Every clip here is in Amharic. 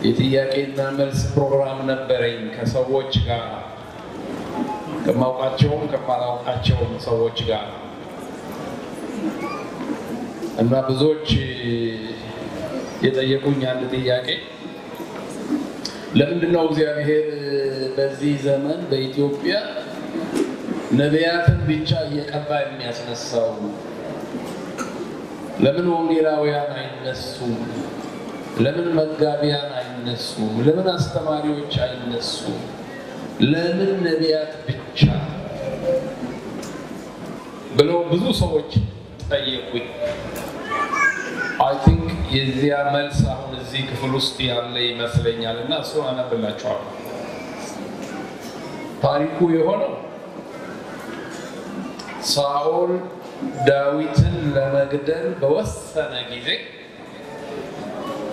የጥያቄና መልስ ፕሮግራም ነበረኝ ከሰዎች ጋር ከማውቃቸውም ከማላውቃቸውም ሰዎች ጋር እና ብዙዎች የጠየቁኝ አንድ ጥያቄ ለምንድነው እግዚአብሔር በዚህ ዘመን በኢትዮጵያ ነቢያትን ብቻ እየቀባ የሚያስነሳው? ለምን ወንጌላውያን አይነሱም? ለምን መጋቢያን አይነሱም? ለምን አስተማሪዎች አይነሱም? ለምን ነቢያት ብቻ ብለው ብዙ ሰዎች ጠየቁኝ። I think የዚያ መልስ አሁን እዚህ ክፍል ውስጥ ያለ ይመስለኛልና እሱ አነብላችኋለሁ። ታሪኩ የሆነው ሳኦል ዳዊትን ለመግደል በወሰነ ጊዜ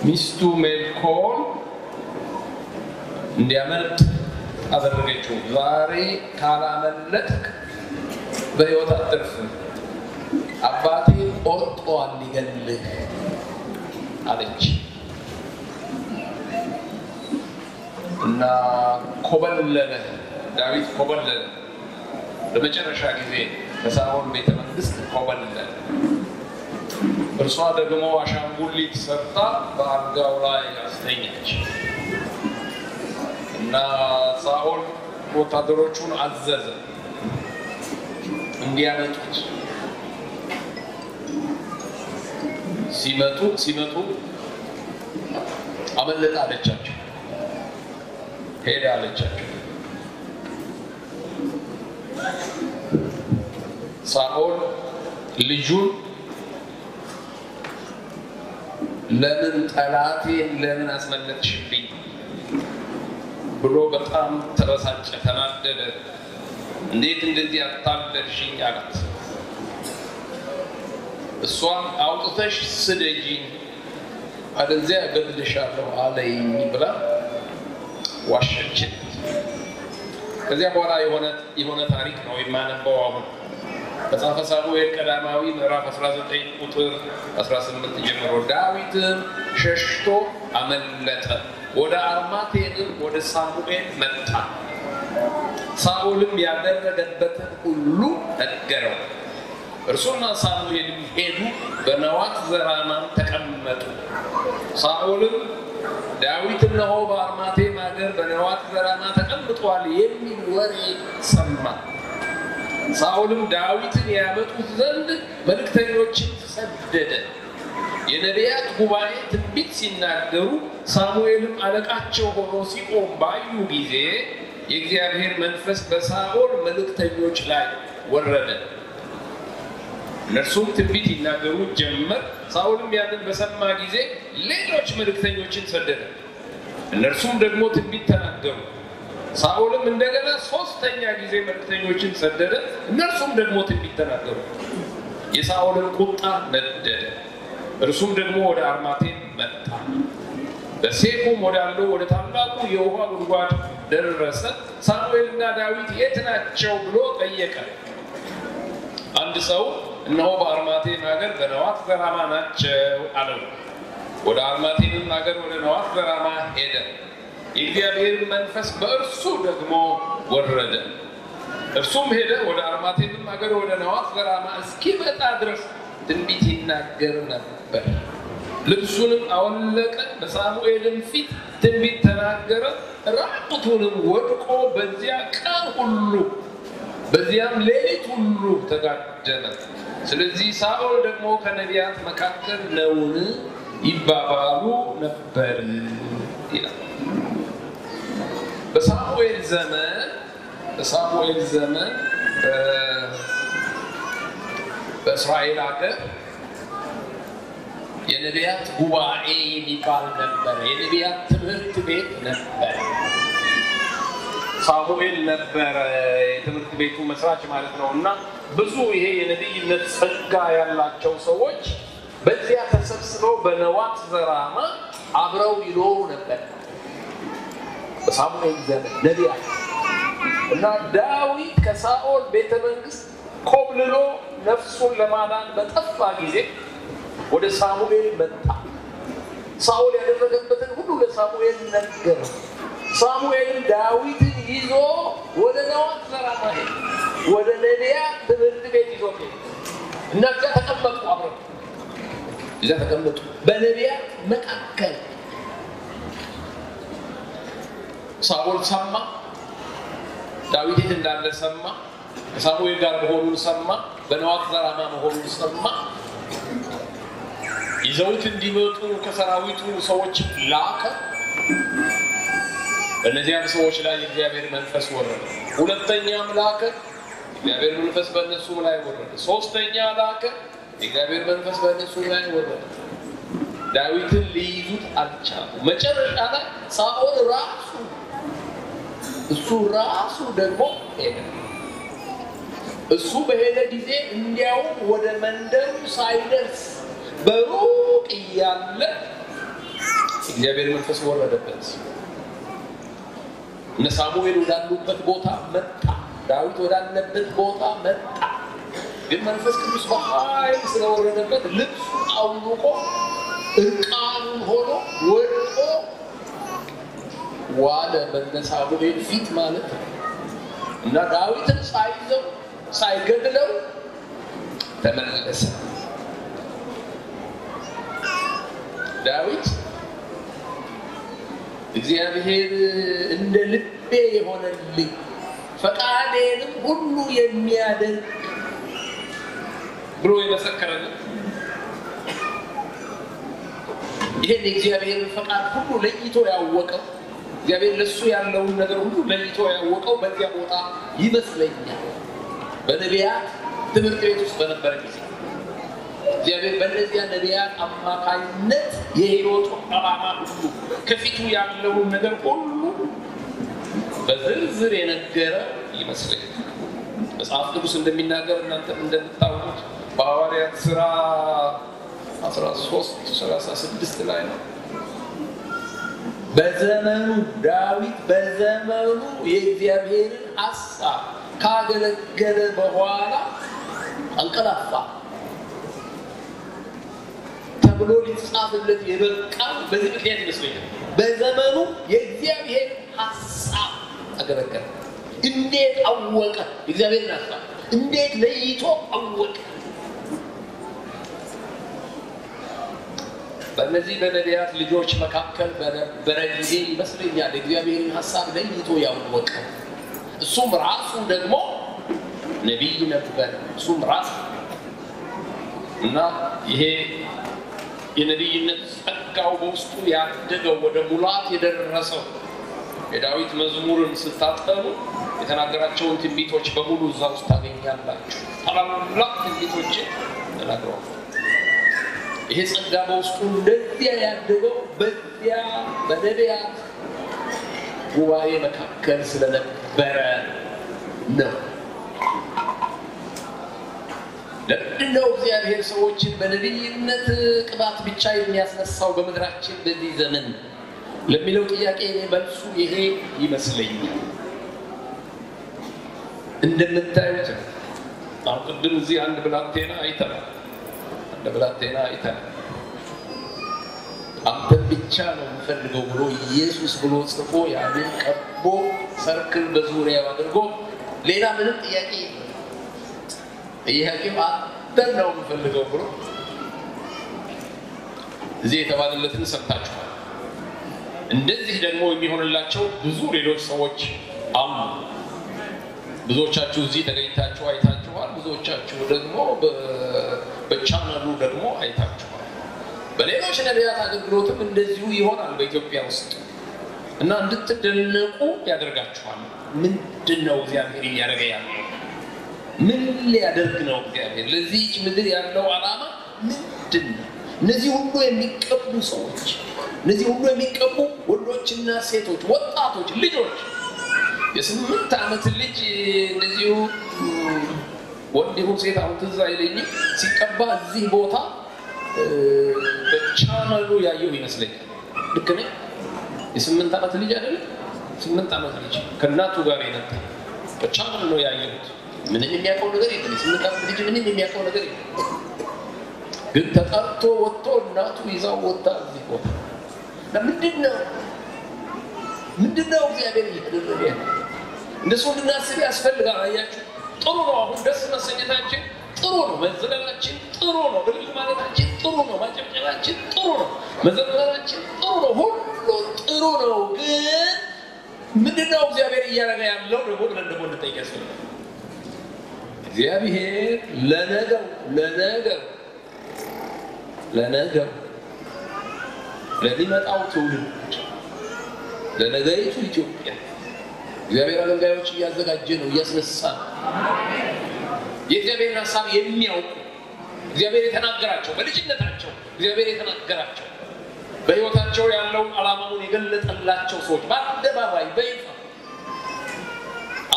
ሚስቱ ሜልኮል እንዲያመልጥ አደረገችው። ዛሬ ካላመለጥክ በሕይወት አትርፍም፣ አባቴ ቆርጧል ሊገልህ አለች እና ኮበለለ። ዳዊት ኮበለለ። ለመጨረሻ ጊዜ በሳኦል ቤተ መንግስት ኮበለለ። እርሷ ደግሞ አሻንጉሊት ሰርታ በአልጋው ላይ አስተኛች እና ሳኦል ወታደሮቹን አዘዘ እንዲያመጡት። ሲመጡ አመለጠ አለቻቸው፣ ሄደ አለቻቸው። ሳኦል ልጁን ለምን ጠላቴን ለምን አስመለጥሽብኝ ብሎ በጣም ተበሳጨ፣ ተናደደ። እንዴት እንደዚህ አታለልሽኝ አላት። እሷም አውጥተሽ ስደጂኝ አለዚያ እገድልሻለሁ አለኝ ብላ ዋሸችለት። ከዚያ በኋላ የሆነ ታሪክ ነው የማነበው አሁን መጽሐፈ ሳሙኤል ቀዳማዊ ምዕራፍ 19 ቁጥር 18 ጀምሮ። ዳዊትም ሸሽቶ አመለጠ፣ ወደ አርማቴም ወደ ሳሙኤል መጣ። ሳኦልም ያደረገበትን ሁሉ ነገረው። እርሱና ሳሙኤልም ሄዱ፣ በነዋት ዘራማም ተቀመጡ። ሳኦልም ዳዊት እነሆ በአርማቴም አገር በነዋት ዘራማ ተቀምጧል የሚል ወሬ ሰማ። ሳኦልም ዳዊትን ያመጡት ዘንድ መልእክተኞችን ሰደደ። የነቢያት ጉባኤ ትንቢት ሲናገሩ ሳሙኤልም አለቃቸው ሆኖ ሲቆም ባዩ ጊዜ የእግዚአብሔር መንፈስ በሳኦል መልእክተኞች ላይ ወረደ። እነርሱም ትንቢት ይናገሩ ጀመር። ሳኦልም ያንን በሰማ ጊዜ ሌሎች መልእክተኞችን ሰደደ፣ እነርሱም ደግሞ ትንቢት ተናገሩ። ሳኦልም እንደገና ሶስተኛ ጊዜ መልእክተኞችን ሰደደ፣ እነርሱም ደግሞ ትንቢት ተናገሩ። የሳኦልን ቁጣ ነደደ፣ እርሱም ደግሞ ወደ አርማቴም መጣ። በሴኩም ወዳለው ወደ ታላቁ የውሃ ጉድጓድ ደረሰ። ሳሙኤልና ዳዊት የት ናቸው ብሎ ጠየቀ። አንድ ሰው እነሆ በአርማቴም ሀገር በነዋት ዘራማ ናቸው አለው። ወደ አርማቴም ሀገር ወደ ነዋት ዘራማ ሄደ። የእግዚአብሔር መንፈስ በእርሱ ደግሞ ወረደ። እርሱም ሄደ፣ ወደ አርማቴም ሀገር ወደ ነዋት ዘራማ እስኪመጣ ድረስ ትንቢት ይናገር ነበር። ልብሱንም አወለቀ፣ በሳሙኤልም ፊት ትንቢት ተናገረ። ራቁቱንም ወድቆ በዚያ ቀን ሁሉ በዚያም ሌሊት ሁሉ ተጋደመ። ስለዚህ ሳኦል ደግሞ ከነቢያት መካከል ነውን ይባባሉ ነበር ይላል። በሳሙኤል ዘመን በእስራኤል ሀገር የነቢያት ጉባኤ የሚባል ነበር። የነቢያት ትምህርት ቤት ነበር። ሳሙኤል ነበር የትምህርት ቤቱ መስራች ማለት ነው። እና ብዙ ይሄ የነቢይነት ጸጋ ያላቸው ሰዎች በዚያ ተሰብስበው በነዋት ዘራማ አብረው ይኖሩ ነበር በሳሙኤል ዘመን ነቢያት። እና ዳዊት ከሳኦል ቤተ መንግስት ኮብልሎ ነፍሱን ለማዳን በጠፋ ጊዜ ወደ ሳሙኤል መጣ። ሳኦል ያደረገበትን ሁሉ ለሳሙኤል ነገረው። ሳሙኤል ዳዊትን ይዞ ወደ ነዋት ዘራማ ሄደ። ወደ ነቢያት ትምህርት ቤት ይዞ ሄደ እና እዚያ ተቀመጡ። አብረው እዚያ ተቀመጡ በነቢያት መካከል። ሳኦል ሰማ፣ ዳዊት የት እንዳለ ሰማ፣ ከሳሙኤል ጋር መሆኑን ሰማ፣ በነዋት ዘራማ መሆኑን ሰማ። ይዘውት እንዲመጡ ከሰራዊቱ ሰዎች ላከ። በእነዚያም ሰዎች ላይ የእግዚአብሔር መንፈስ ወረደ። ሁለተኛም ላከ፣ የእግዚአብሔር መንፈስ በእነሱም ላይ ወረደ። ሶስተኛ ላከ፣ የእግዚአብሔር መንፈስ በእነሱም ላይ ወረደ። ዳዊትን ሊይዙት አልቻሉም። መጨረሻ ላይ ሳኦል ራሱ ደግሞ ሄደ። እሱ በሄደ ጊዜ እንዲያውም ወደ መንደሩ ሳይደርስ በሩቅ እያለ እግዚአብሔር መንፈስ ወረደበት። እነ ሳሙኤል ወዳሉበት ቦታ መጣ፣ ዳዊት ወዳለበት ቦታ መጣ። ግን መንፈስ ቅዱስ በኃይል ስለወረደበት ልብሱ አውልቆ እርቃኑን ሆኖ ወድቆ ዋለ በእነ ሳሙኤል ፊት ማለት ነው። እና ዳዊትን ሳይዘው ሳይገድለው ተመለሰ። ዳዊት እግዚአብሔር እንደ ልቤ የሆነልኝ ፈቃዴንም ሁሉ የሚያደርግ ብሎ የመሰከረልን ይሄን እግዚአብሔርን ፈቃድ ሁሉ ለይቶ ያወቀው እግዚአብሔር ለሱ ያለውን ነገር ሁሉ ለይቶ ያወቀው በዚያ ቦታ ይመስለኛል። በነቢያት ትምህርት ቤት ውስጥ በነበረ ጊዜ እግዚአብሔር በእነዚያ ነቢያት አማካኝነት የሕይወቱን ዓላማ ሁሉ ከፊቱ ያለውን ነገር ሁሉ በዝርዝር የነገረ ይመስለኛል። መጽሐፍ ቅዱስ እንደሚናገር እናንተም እንደምታውቁት በሐዋርያት ሥራ 13:36 ላይ ነው። በዘመኑ ዳዊት በዘመኑ የእግዚአብሔርን ሐሳብ ካገለገለ በኋላ አንቀላፋ ተብሎ ሊጻፍለት የበቃው በዚህ ምክንያት ይመስለኛል። በዘመኑ የእግዚአብሔር ሐሳብ አገለገለ። እንዴት አወቀ? እግዚአብሔርን ሐሳብ እንዴት ለይቶ አወቀ? በእነዚህ በነቢያት ልጆች መካከል በነበረ ጊዜ ይመስለኛል እግዚአብሔርን ሐሳብ ለይቶ ያወቀ። እሱም ራሱ ደግሞ ነቢይ ነበር። እሱም ራሱ እና ይሄ የነቢይነት ጸጋው በውስጡ ያደገው ወደ ሙላት የደረሰው የዳዊት መዝሙርን ስታጠኑ የተናገራቸውን ትንቢቶች በሙሉ እዛ ውስጥ ታገኛላችሁ። ታላላቅ ትንቢቶችን ተናግረዋል። ይሄ ጸጋ በውስጡ እንደዚያ ያደገው በዚያ በነቢያት ጉባኤ መካከል ስለነበረ ነው። ለምንድነው እግዚአብሔር ሰዎችን በነቢይነት ቅባት ብቻ የሚያስነሳው በምድራችን በዚህ ዘመን ለሚለው ጥያቄ መልሱ ይሄ ይመስለኛል። እንደምታዩት አሁን ቅድም እዚህ አንድ ብላቴና አይተናል። አንተን ብቻ ነው የምፈልገው ብሎ ኢየሱስ ብሎ ጽፎ ያንን ቀቦ ሰርክል በዙሪያው አድርጎ ሌላ ምንም ጥያቄ ይሄው አንተን ነው የምፈልገው ብሎ እዚህ የተባለለትን ሰምታችኋል። እንደዚህ ደግሞ የሚሆንላቸው ብዙ ሌሎች ሰዎች አሉ። ብዙዎቻችሁ እዚህ ተገኝታችሁ አይታችኋል። ብዙዎቻችሁ ደግሞ በቻናሉ ደግሞ አይታችኋል። በሌሎች ነቢያት አገልግሎትም እንደዚሁ ይሆናል በኢትዮጵያ ውስጥ እና እንድትደነቁ ያደርጋችኋል። ምንድነው እግዚአብሔር እያደረገ ያለው? ምን ሊያደርግ ነው እግዚአብሔር? ለዚህች ምድር ያለው ዓላማ ምንድነው? እነዚህ ሁሉ የሚቀቡ ሰዎች፣ እነዚህ ሁሉ የሚቀቡ ወንዶችና ሴቶች፣ ወጣቶች፣ ልጆች የ8 ዓመት ልጅ እንደዚሁ ወንድ ይሁን ሴት አሁን ትዝ አይለኝም ሲቀባ እዚህ ቦታ በቻናሉ ያየው ይመስለኛል። ልክ ነኝ? የ8 ዓመት ልጅ አይደለም? 8 ዓመት ልጅ ከእናቱ ጋር የነበረ በቻናሉ ነው ያየሁት። ምንም የሚያውቀው ነገር የለም። የ8 ዓመት ልጅ ምንም የሚያውቀው ነገር የለም። ግን ተጠርቶ ወጥቶ እናቱ ይዛው ወጣ እዚህ ቦታ ምንድነው እግዚአብሔር ይደረገ እንደሱ እንድናስብ ያስፈልጋል። አያችሁ ጥሩ ነው። አሁን ደስ መሰኘታችን ጥሩ ነው። መዘለላችን ጥሩ ነው። ብልጭ ማለታችን ጥሩ ነው። ማጨብጨባችን ጥሩ ነው። መዘለላችን ጥሩ ነው። ሁሉ ጥሩ ነው። ግን ምንድነው እግዚአብሔር እያደረገ ያለው ደግሞ እንጠይቅ ያስፈልጋል። እግዚአብሔር ለነገው ለሚመጣው ትውልድ ለነገይቱ ኢትዮጵያ እግዚአብሔር አገልጋዮች እያዘጋጀ ነው፣ እያስነሳ ነው። የእግዚአብሔርን ሐሳብ የሚያውቁ እግዚአብሔር የተናገራቸው በልጅነታቸው እግዚአብሔር የተናገራቸው በሕይወታቸው ያለውን ዓላማውን የገለጠላቸው ሰዎች በአደባባይ በይፋ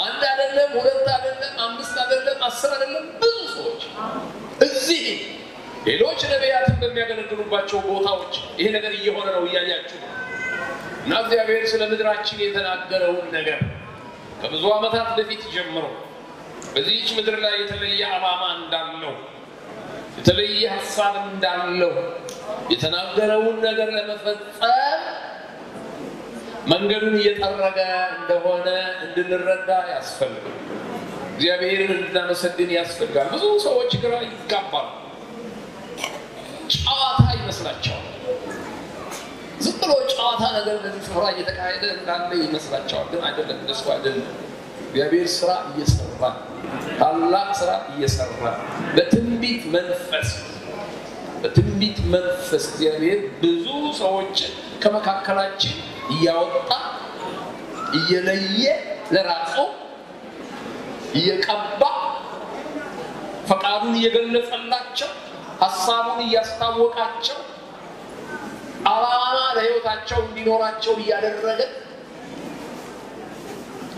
አንድ አይደለም፣ ሁለት አይደለም፣ 5 አይደለም፣ 10 አይደለም፣ ብዙ ሰዎች እዚህ ሌሎች ነቢያትን በሚያገለግሉባቸው ቦታዎች ይሄ ነገር እየሆነ ነው፣ እያያችሁ ነው። እና እግዚአብሔር ስለ ምድራችን የተናገረውን ነገር ከብዙ ዓመታት በፊት ጀምሮ በዚህች ምድር ላይ የተለየ ዓላማ እንዳለው የተለየ ሐሳብ እንዳለው የተናገረውን ነገር ለመፈጸም መንገዱን እየጠረገ እንደሆነ እንድንረዳ ያስፈልጋል። እግዚአብሔርን እንድናመሰግን ያስፈልጋል። ብዙ ሰዎች ግራ ይጋባሉ። ጨዋታ ይመስላቸዋል። ዝም ብሎ ጨዋታ ነገር በዚህ ስፍራ እየተካሄደ እንዳለ ይመስላቸዋል። ግን አይደለም፣ እንደሱ አይደለም። እግዚአብሔር ስራ እየሰራ ታላቅ ስራ እየሰራ በትንቢት መንፈስ እግዚአብሔር ብዙ ሰዎችን ከመካከላችን እያወጣ እየለየ ለራሱ እየቀባ ፈቃዱን እየገለጸላቸው ሐሳቡን እያስታወቃቸው ዓላማ ለሕይወታቸው እንዲኖራቸው እያደረገ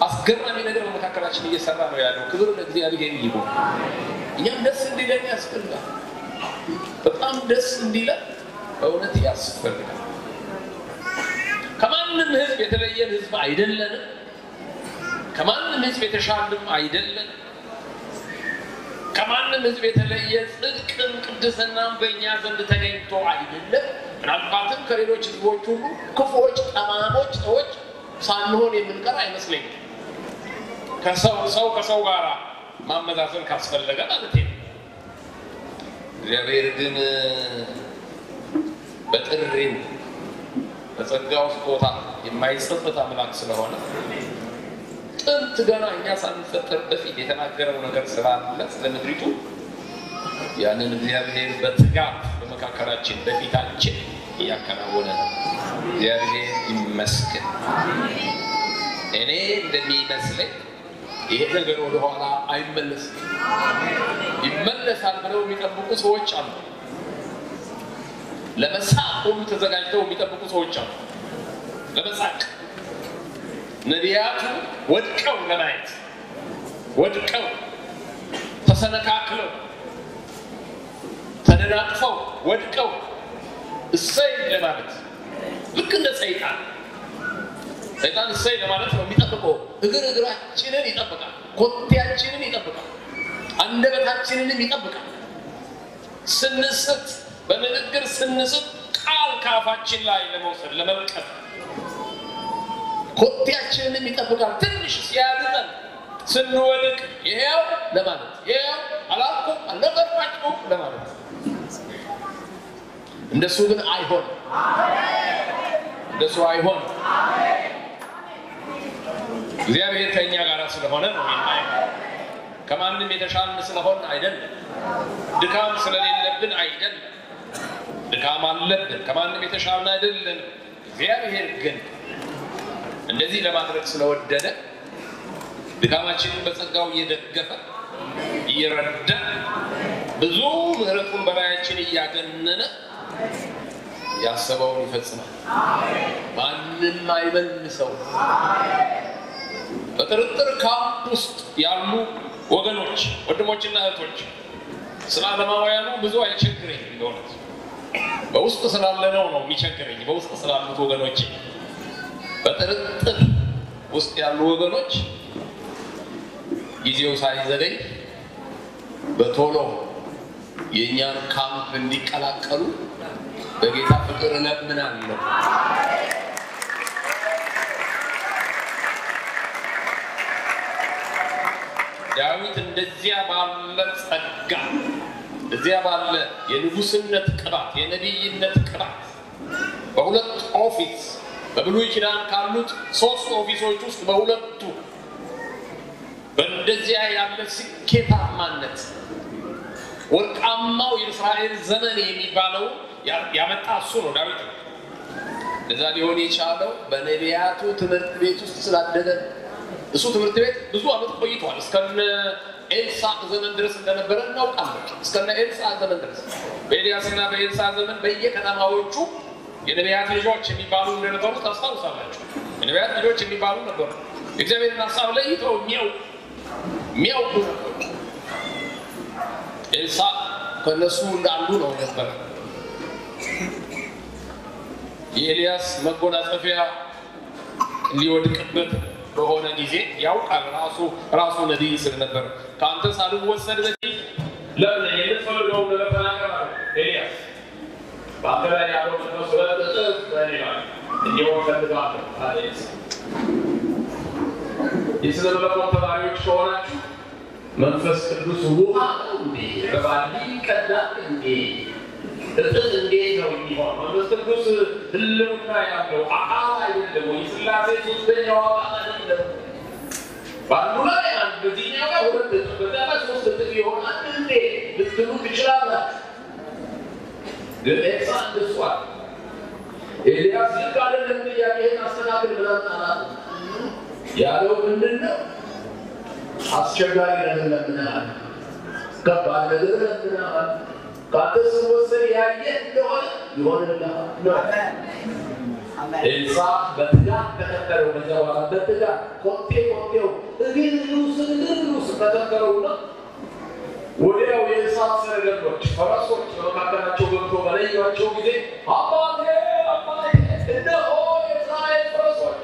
አስገራሚ ነገር በመካከላችን እየሰራ ነው ያለው። ክብር ለእግዚአብሔር ይሁን። እኛም ደስ እንዲለን ያስፈልጋል። በጣም ደስ እንዲለን በእውነት ያስፈልጋል። ከማንም ሕዝብ የተለየን ሕዝብ አይደለንም። ከማንም ሕዝብ የተሻለም አይደለንም። ከማንም ሕዝብ የተለየ ጽድቅም ቅድስናም በእኛ ዘንድ ተገኝቶ አይደለም። ምናልባትም ከሌሎች ሕዝቦች ሁሉ ክፉዎች፣ ጠማሞች ሰዎች ሳንሆን የምንቀር አይመስለኝም። ከሰው ጋር ማመዛዘን ካስፈለገ ማለት ነው። እግዚአብሔር ግን በጥሪው በጸጋው ስጦታ የማይጸጸት አምላክ ስለሆነ ጥንት ገና እኛ ሳንፈጠር በፊት የተናገረው ነገር ስላለ ስለ ምድሪቱ ያንን እግዚአብሔር በትጋት በመካከላችን በፊታችን እያከናወነ ነው። እግዚአብሔር ይመስገን። እኔ እንደሚመስለኝ ይሄ ነገር ወደ ኋላ አይመለስም። ይመለሳል ብለው የሚጠብቁ ሰዎች አሉ። ለመሳቅ ሁሉ ተዘጋጅተው የሚጠብቁ ሰዎች አሉ። ለመሳቅ ነቢያቱ ወድቀው ለማየት ወድቀው ተሰነካክለው ተደናቅፈው ወድቀው እሰይ ለማለት ልክ እንደ ሰይጣን እሰይ ለማለት ነው የሚጠብቀው። እግራችንን ይጠብቃል፣ ኮቴያችንን ይጠብቃል፣ አንደበታችንንም ይጠብቃል። ስንስት በንግግር ስንስት ቃል ካፋችን ላይ ለመውሰድ ለመልቀቅ ኮቴያችንንም ይጠብቃል። ትንሽ ሲያድጠን ስንወድቅ ይሄው ለማለት ይሄው አላልኩም አልነበርኳችሁም ለማለት። እንደሱ ግን አይሆንም። እንደሱ አይሆንም። እግዚአብሔር ከእኛ ጋር ስለሆነ ነው የማይሆን። ከማንም የተሻልን ስለሆን አይደለም። ድካም ስለሌለብን አይደለም። ድካም አለብን። ከማንም የተሻልን አይደለም። እግዚአብሔር ግን እንደዚህ ለማድረግ ስለወደደ ድካማችንን በጸጋው እየደገፈ እየረዳ ብዙ ምሕረቱን በላያችን እያገነነ ያሰበውን ይፈጽማል። ማንም አይመልሰው። በጥርጥር ካምፕ ውስጥ ያሉ ወገኖች ወንድሞችና እህቶች ስለ ዓለማውያኑ ብዙ አይቸግረኝ እንደሆነ በውስጥ ስላለነው ነው የሚቸግረኝ። በውስጥ ስላሉት ወገኖች በጥርጥር ውስጥ ያሉ ወገኖች ጊዜው ሳይዘገይ በቶሎ የእኛን ካምፕ እንዲቀላቀሉ በጌታ ፍቅር እለምናለሁ። ዳዊት እንደዚያ ባለ ጸጋ እንደዚያ ባለ የንጉስነት ቅባት የነቢይነት ቅባት በሁለት ኦፊስ በብሉይ ኪዳን ካሉት 3 ኦፊሶች ውስጥ በሁለቱ በእንደዚያ ያለ ስኬታማነት ወርቃማው የእስራኤል ዘመን የሚባለው ያመጣ እሱ ነው ዳዊት። ለዛ ሊሆን የቻለው በነቢያቱ ትምህርት ቤት ውስጥ ስላደገ እሱ ትምህርት ቤት ብዙ ዓመት ቆይቷል። እስከነ ኤልሳ ዘመን ድረስ እንደነበረ እናውቃለን። እስከነ ኤልሳ ዘመን ድረስ በኤልያስና በኤልሳ ዘመን በየከተማዎቹ የነቢያት ልጆች የሚባሉ እንደነበሩ ታስታውሳላችሁ። የነቢያት ልጆች የሚባሉ ነበሩ። እግዚአብሔርን ሐሳብ ለይተው የሚያውቁ ኤልሳ ከነሱ እንዳንዱ ነው ነበር። የኤልያስ መጎናጸፊያ ሊወድቅበት በሆነ ጊዜ ያውቃል ራሱ ነቢይ ስለነበር ካንተ ሳልወሰድ በፊት ለምን የምትፈልገው ነገር ተናገር ኤልያስ ባንተ ላይ ያለው መስዋዕት በሌላው እንዲሆን ፈልጋለሁ አለስ የስለበለቆ ተማሪዎች ሆናችሁ መንፈስ ቅዱስ ውሃ እንዴ በባሊ ቀዳ እንዴ እጥፍ እንዴት ነው የሚሆነው? መንፈስ ቅዱስ ህልውና ያለው አካል አይደለም ወይ? ስላሴ ሶስተኛው አካል አይደለም። ባሉ ላይ አንድ በዚህኛው ጋር ሁለት በዛላ 3 እጥፍ ይሆናል እንዴ ልትሉ ትችላላችሁ። ግን ኤልሳዕ ደስዋል ኤልያስ ልክ አይደለም ጥያቄህን አስተካክል ብለን አላት ያለው ምንድነው? አስቸጋሪ ነገር ለምናል ከባድ ነገር ለምናል ካንተስ ወሰን ያየ እንደሆነ ይሆንልሃል ነው። ኤልሳዕ በትጋት ተከተለው። በዛው በትጋት ኮቴው እግሩስ ተከተለውና ወዲያው የኤልሳዕ ሰረገሎች ፈረሶች በመካከላቸው ገብቶ በለዩአቸው ጊዜ አባቴ እነሆ የእስራኤል ፈረሶች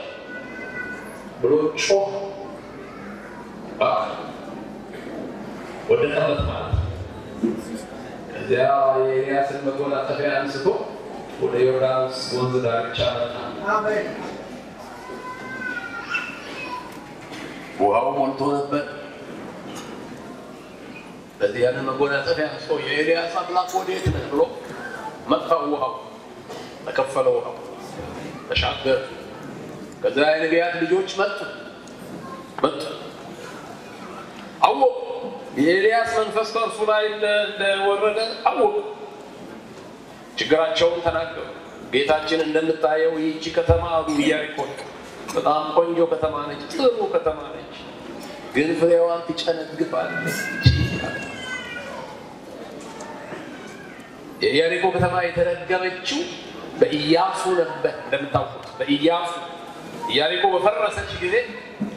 ብሎ ጮኸ። ወደ ተበት ማለት እዚያ የኤልያስን መጎናጸፊያ አንስቶ ወደ ዮርዳኖስ ወንዝ ዳርቻ መጣ። አሜን። ውሃው ሞልቶ ነበር። በዚያ መጎናጸፊያ አንስቶ የኤልያስ አምላክ ወዴት ነህ ብሎ መጣው። ውሃው ተከፈለው። ውሃው ተሻገረ። ከዛ የነቢያት ልጆች መጡ። አወቁ የኤልያስ መንፈስ ከእርሱ ላይ እንደወረደ አወቁ። ችግራቸውን ተናገሩ። ጌታችን እንደምታየው ይህች ከተማ ኢያሪኮ በጣም ቆንጆ ከተማ ነች፣ ጥሩ ከተማ ነች፣ ግን ፍሬዋን ትጨነግፋለች። የኢያሪኮ ከተማ የተረገመችው በኢያሱ ነበር። እንደምታውቁት በኢያሱ ኢያሪኮ በፈረሰች ጊዜ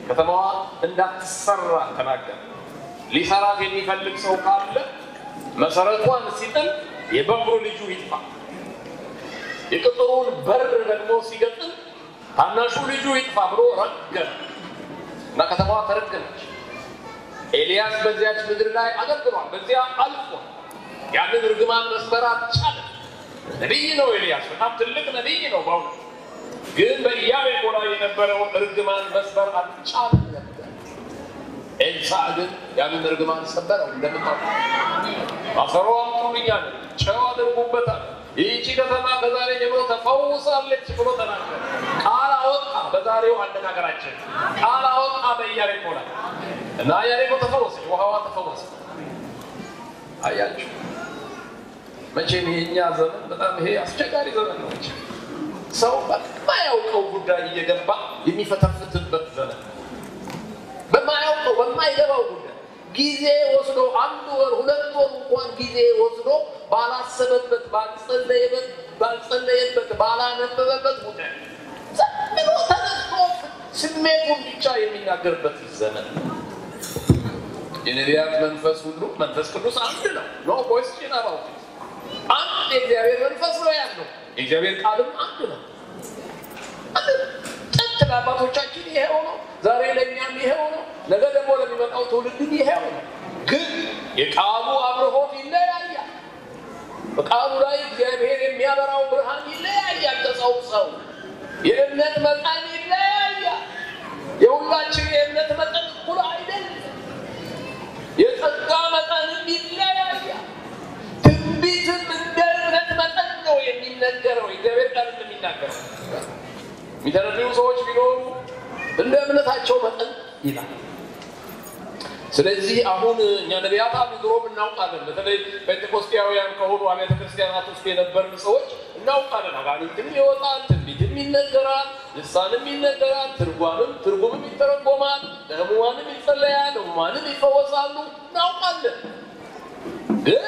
ከተማዋ እንዳትሰራ ተናገረ። ሊሰራት የሚፈልግ ሰው ካለ መሰረቷን ሲጥል የበኩር ልጁ ይጥፋ። የቅጥሩን በር ደግሞ ሲገጥም ታናሹ ልጁ ይጥፋ ብሎ ረገመ እና ከተማዋ ተረገመች። ኤልያስ በዚያች ምድር ላይ አገልግሏል። በዚያ አልፎ ያንን ርግማን መስበራት ቻለ። ነቢይ ነው ኤልያስ፣ በጣም ትልቅ ነቢይ ነው በእውነት። ግን በኢያሪኮ ላይ የነበረውን ርግማን መስበር አልቻለም ነበር። ኤልሳዕ ግን ያንን ርግማን ሰበረው። እንደምታውቁት አፈሮ አምጡልኛል፣ ጨው አድርጉበታል፣ ይህቺ ከተማ ከዛሬ ጀምሮ ተፈውሳለች ብሎ ተናገረ። ቃል አወጣ። በዛሬው አነጋገራችን ቃል አወጣ በኢያሪኮ ላይ እና ኢያሪኮ ተፈወሰች፣ ውሃዋ ተፈወሰ። አያችሁ መቼም የኛ ዘመን በጣም ይሄ አስቸጋሪ ዘመን ነው። ሰው በማያውቀው ጉዳይ እየገባ የሚፈተፍትበት ዘመን፣ በማያውቀው በማይገባው ጉዳይ ጊዜ ወስዶ 1 ወር 2 ወር እንኳን ጊዜ ወስዶ ባላሰበበት ባልጸለየበት ባላነበበበት ጉዳይ ዘምሮ ተነስቶ ስሜቱን ብቻ የሚናገርበት ዘመን። የነቢያት መንፈስ ሁሉ መንፈስ ቅዱስ አንድ ነው። ኖ question about it። አንድ የእግዚአብሔር መንፈስ ነው ያለው። የእግዚአብሔር ቃልም አንድ ነው። ጥንት ለአባቶቻችን ይሄው ነው፣ ዛሬ ለእኛም ይሄው ነው፣ ነገ ደግሞ ለሚመጣው ትውልድ ይሄው ነው። ግን የቃሉ አብርሆት ይለያያል። በቃሉ ላይ እግዚአብሔር የሚያበራው ብርሃን ይለያያል። ከሰው የእምነት መጠን ይለያያል። የሁላችን የእምነት መጠን እኩል አይደለም። የጸጋ መጠንም ይለያያል። ትንቢትም እንደ እምነት መጠን ነው የሚነገረው። እግዚአብሔር ቃል እንደሚናገረው የሚተነብዩ ሰዎች ቢኖሩ እንደ እምነታቸው መጠን ይላል። ስለዚህ አሁን እኛ ነቢያት አሉ ድሮም እናውቃለን። በተለይ ጴንጤቆስጤያውያን ከሆኑ አብያተ ክርስቲያናት ውስጥ የነበርን ሰዎች እናውቃለን። አጋንንትም ይወጣል፣ ትንቢትም ይነገራል፣ ልሳንም ይነገራል፣ ትርጉምም ይተረጎማል፣ ለሕሙማንም ይጸለያል፣ ሕሙማንም ይፈወሳሉ እናውቃለን። ግን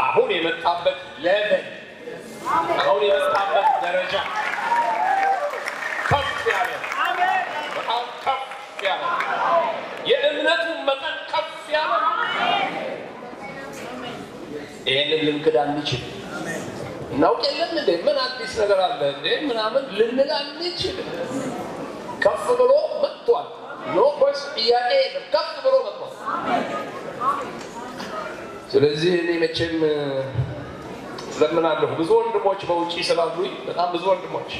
አሁን የመጣበት ሌቨል አሁን የመጣበት ደረጃ ከፍ ያለ በጣም ከፍ ያለ የእምነቱ መጠን ከፍ ያለ ይሄንን ልንክድ አንችል። እናውቅ የለም እንዴ ምን አዲስ ነገር አለ እንዴ ምናምን ልንል አንችል። ከፍ ብሎ መጥቷል። ኖ ኮርስ ጥያቄ የለም። ከፍ ብሎ መጥቷል። ስለዚህ እኔ መቼም ስለምናለሁ ብዙ ወንድሞች በውጪ ስላሉኝ በጣም ብዙ ወንድሞች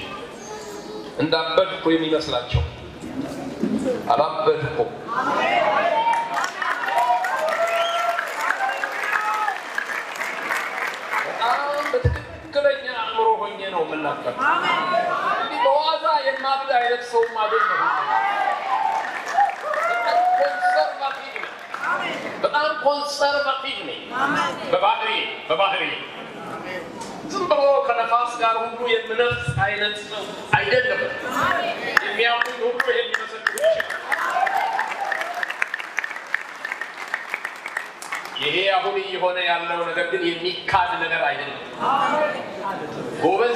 እንዳበድኩ የሚመስላቸው አላበድኩም። በጣም በትክክለኛ አእምሮ ሆኜ ነው የምናገረው። እንዲህ በዋዛ የማብድ አይነት ሰውም አይደለሁም። በጣም ኮንሰርቫቲቭ ነኝ በባህሪ ዝም ብሎ ከነፋስ ጋር ሁሉ የምነፍስ አይነት ሰው አይደለም። የሚያምኑ ሁሉ የሚመሰክሩ ይችላል። ይሄ አሁን እየሆነ ያለው ነገር ግን የሚካድ ነገር አይደለም። ጎበዝ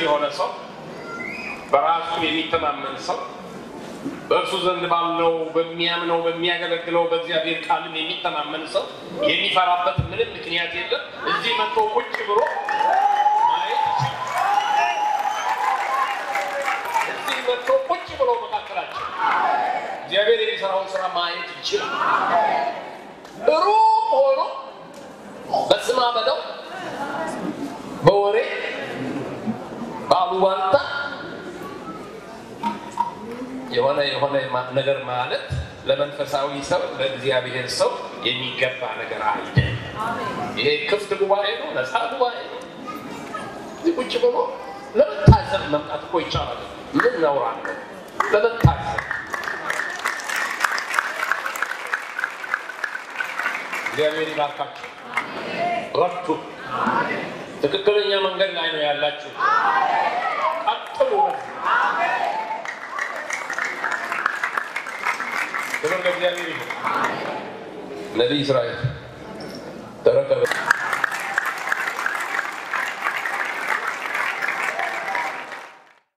የሆነ ሰው በራሱ የሚተማመን ሰው በእርሱ ዘንድ ባለው በሚያምነው በሚያገለግለው በእግዚአብሔር ቃልም የሚተማመን ሰው የሚፈራበት ምንም ምክንያት የለም። እዚህ መጥቶ ቁጭ ብሎ ማየት ይችላል። እዚህ መጥቶ ቁጭ ብሎ መካከላችን እግዚአብሔር የሚሰራውን ስራ ማየት ይችላል። ሩቅ ሆኖ በስማ በለው በወሬ ባሉባልታ የሆነ ነገር ማለት ለመንፈሳዊ ሰው ለእግዚአብሔር ሰው የሚገባ ነገር አይደለም። ይሄ ክፍት ጉባኤ ነው፣ ነፃ ጉባኤ ነው። እዚህ ቁጭ ብሎ ለመታዘብ መምጣት እኮ ይቻላል። ምን ነውራለሁ ለመታዘብ። እግዚአብሔር ይባርካችሁ። ረቱ ትክክለኛ መንገድ ላይ ነው ያላችሁ። ቀጥሉ። ክብር ለእግዚአብሔር ይሁን። ነቢይ እስራኤል ተረከበ።